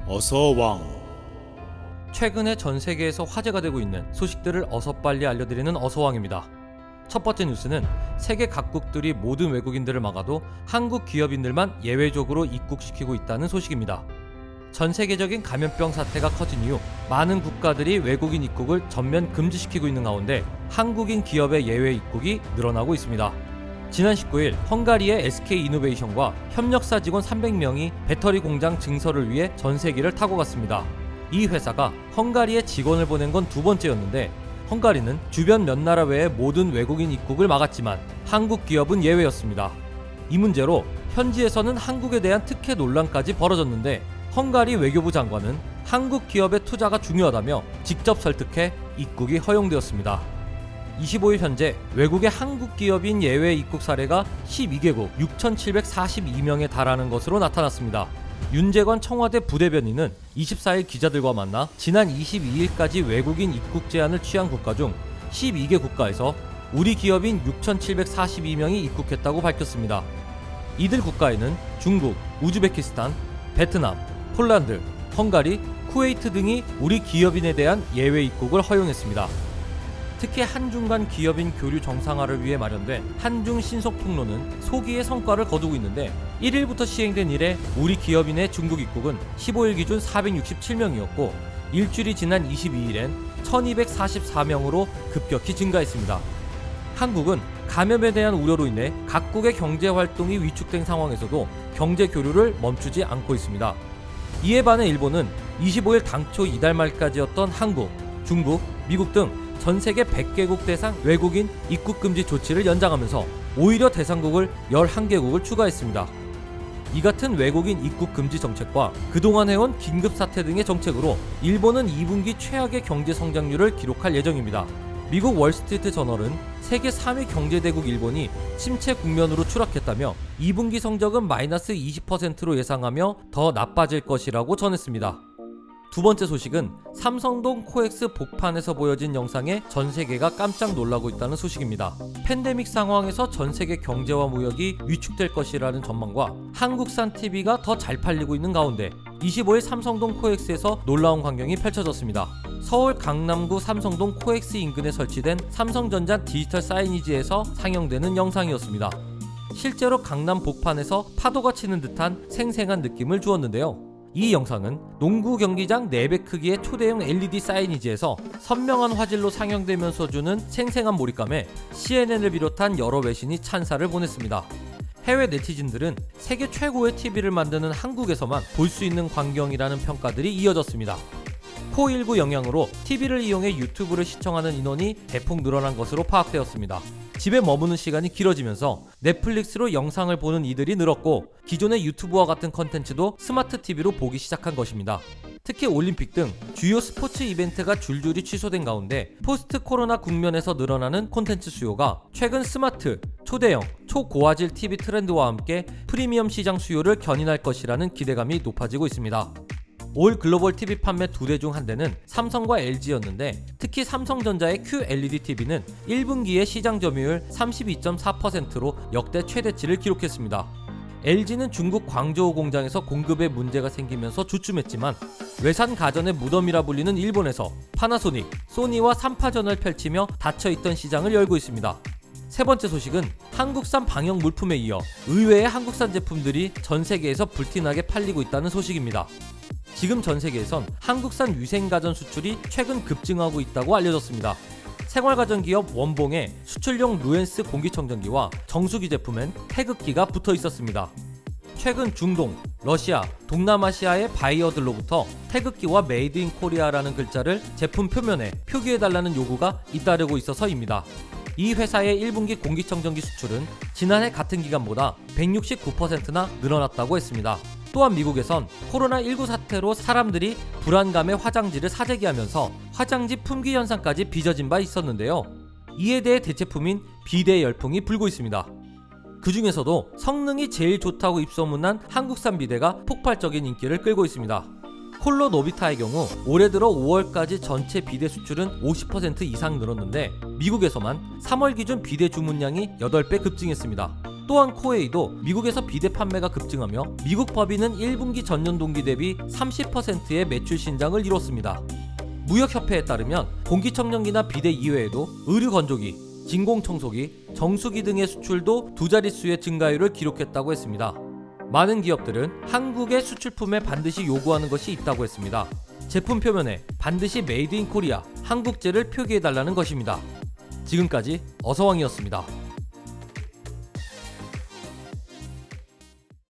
어서왕. 최근에 전 세계에서 화제가 되고 있는 소식들을 어서 빨리 알려드리는 어서왕입니다. 첫 번째 뉴스는 세계 각국들이 모든 외국인들을 막아도 한국 기업인들만 예외적으로 입국시키고 있다는 소식입니다. 전 세계적인 감염병 사태가 커진 이후 많은 국가들이 외국인 입국을 전면 금지시키고 있는 가운데 한국인 기업의 예외 입국이 늘어나고 있습니다. 지난 19일 헝가리의 SK이노베이션과 협력사 직원 300명이 배터리 공장 증설을 위해 전 세계를 타고 갔습니다. 이 회사가 헝가리에 직원을 보낸 건 두 번째였는데 헝가리는 주변 몇 나라 외의 모든 외국인 입국을 막았지만 한국 기업은 예외였습니다. 이 문제로 현지에서는 한국에 대한 특혜 논란까지 벌어졌는데 헝가리 외교부 장관은 한국 기업의 투자가 중요하다며 직접 설득해 입국이 허용되었습니다. 25일 현재 외국의 한국 기업인 예외 입국 사례가 12개국 6,742명에 달하는 것으로 나타났습니다. 윤재관 청와대 부대변인은 24일 기자들과 만나 지난 22일까지 외국인 입국 제한을 취한 국가 중 12개 국가에서 우리 기업인 6,742명이 입국했다고 밝혔습니다. 이들 국가에는 중국, 우즈베키스탄, 베트남, 폴란드, 헝가리, 쿠웨이트 등이 우리 기업인에 대한 예외 입국을 허용했습니다. 특히 한중 간 기업인 교류 정상화를 위해 마련된 한중 신속 통로는 소기의 성과를 거두고 있는데 1일부터 시행된 이래 우리 기업인의 중국 입국은 15일 기준 467명이었고 일주일이 지난 22일엔 1244명으로 급격히 증가했습니다. 한국은 감염에 대한 우려로 인해 각국의 경제 활동이 위축된 상황에서도 경제 교류를 멈추지 않고 있습니다. 이에 반해 일본은 25일 당초 이달 말까지였던 한국, 중국, 미국 등 전 세계 100개국 대상 외국인 입국 금지 조치를 연장하면서 오히려 대상국을 11개국을 추가했습니다. 이 같은 외국인 입국 금지 정책과 그동안 해온 긴급 사태 등의 정책으로 일본은 2분기 최악의 경제 성장률을 기록할 예정입니다. 미국 월스트리트 저널은 세계 3위 경제대국 일본이 침체 국면으로 추락했다며 2분기 성적은 마이너스 20%로 예상하며 더 나빠질 것이라고 전했습니다. 두 번째 소식은 삼성동 코엑스 복판에서 보여진 영상에 전 세계가 깜짝 놀라고 있다는 소식입니다. 팬데믹 상황에서 전 세계 경제와 무역이 위축될 것이라는 전망과 한국산 TV가 더 잘 팔리고 있는 가운데 25일 삼성동 코엑스에서 놀라운 광경이 펼쳐졌습니다. 서울 강남구 삼성동 코엑스 인근에 설치된 삼성전자 디지털 사이니지에서 상영되는 영상이었습니다. 실제로 강남 복판에서 파도가 치는 듯한 생생한 느낌을 주었는데요. 이 영상은 농구 경기장 4배 크기의 초대형 LED 사이니지에서 선명한 화질로 상영되면서 주는 생생한 몰입감에 CNN을 비롯한 여러 외신이 찬사를 보냈습니다. 해외 네티즌들은 세계 최고의 TV를 만드는 한국에서만 볼 수 있는 광경이라는 평가들이 이어졌습니다. 코일9 영향으로 TV를 이용해 유튜브를 시청하는 인원이 대폭 늘어난 것으로 파악되었습니다. 집에 머무는 시간이 길어지면서 넷플릭스로 영상을 보는 이들이 늘었고 기존의 유튜브와 같은 컨텐츠도 스마트 TV로 보기 시작한 것입니다. 특히 올림픽 등 주요 스포츠 이벤트가 줄줄이 취소된 가운데 포스트 코로나 국면에서 늘어나는 콘텐츠 수요가 최근 스마트, 초대형, 초고화질 TV 트렌드와 함께 프리미엄 시장 수요를 견인할 것이라는 기대감이 높아지고 있습니다. 올 글로벌 TV 판매 2대 중 한 대는 삼성과 LG였는데 특히 삼성전자의 QLED TV는 1분기의 시장 점유율 32.4%로 역대 최대치를 기록했습니다. LG는 중국 광저우 공장에서 공급에 문제가 생기면서 주춤했지만 외산 가전의 무덤이라 불리는 일본에서 파나소닉, 소니와 3파전을 펼치며 닫혀있던 시장을 열고 있습니다. 세 번째 소식은 한국산 방역 물품에 이어 의외의 한국산 제품들이 전 세계에서 불티나게 팔리고 있다는 소식입니다. 지금 전 세계에선 한국산 위생가전 수출이 최근 급증하고 있다고 알려졌습니다. 생활가전기업 원봉에 수출용 루엔스 공기청정기와 정수기 제품엔 태극기가 붙어 있었습니다. 최근 중동, 러시아, 동남아시아의 바이어들로부터 태극기와 메이드 인 코리아라는 글자를 제품 표면에 표기해달라는 요구가 잇따르고 있어서입니다. 이 회사의 1분기 공기청정기 수출은 지난해 같은 기간보다 169%나 늘어났다고 했습니다. 또한 미국에선 코로나19 사태로 사람들이 불안감에 화장지를 사재기하면서 화장지 품귀 현상까지 빚어진 바 있었는데요. 이에 대해 대체품인 비대 열풍이 불고 있습니다. 그 중에서도 성능이 제일 좋다고 입소문난 한국산 비대가 폭발적인 인기를 끌고 있습니다. 콜로 노비타의 경우 올해 들어 5월까지 전체 비대 수출은 50% 이상 늘었는데 미국에서만 3월 기준 비대 주문량이 8배 급증했습니다. 또한 코웨이도 미국에서 비데 판매가 급증하며 미국 법인은 1분기 전년 동기 대비 30%의 매출 신장을 이뤘습니다. 무역협회에 따르면 공기청정기나 비데 이외에도 의류건조기, 진공청소기, 정수기 등의 수출도 두 자릿수의 증가율을 기록했다고 했습니다. 많은 기업들은 한국의 수출품에 반드시 요구하는 것이 있다고 했습니다. 제품 표면에 반드시 메이드 인 코리아, 한국제를 표기해달라는 것입니다. 지금까지 어서왕이었습니다.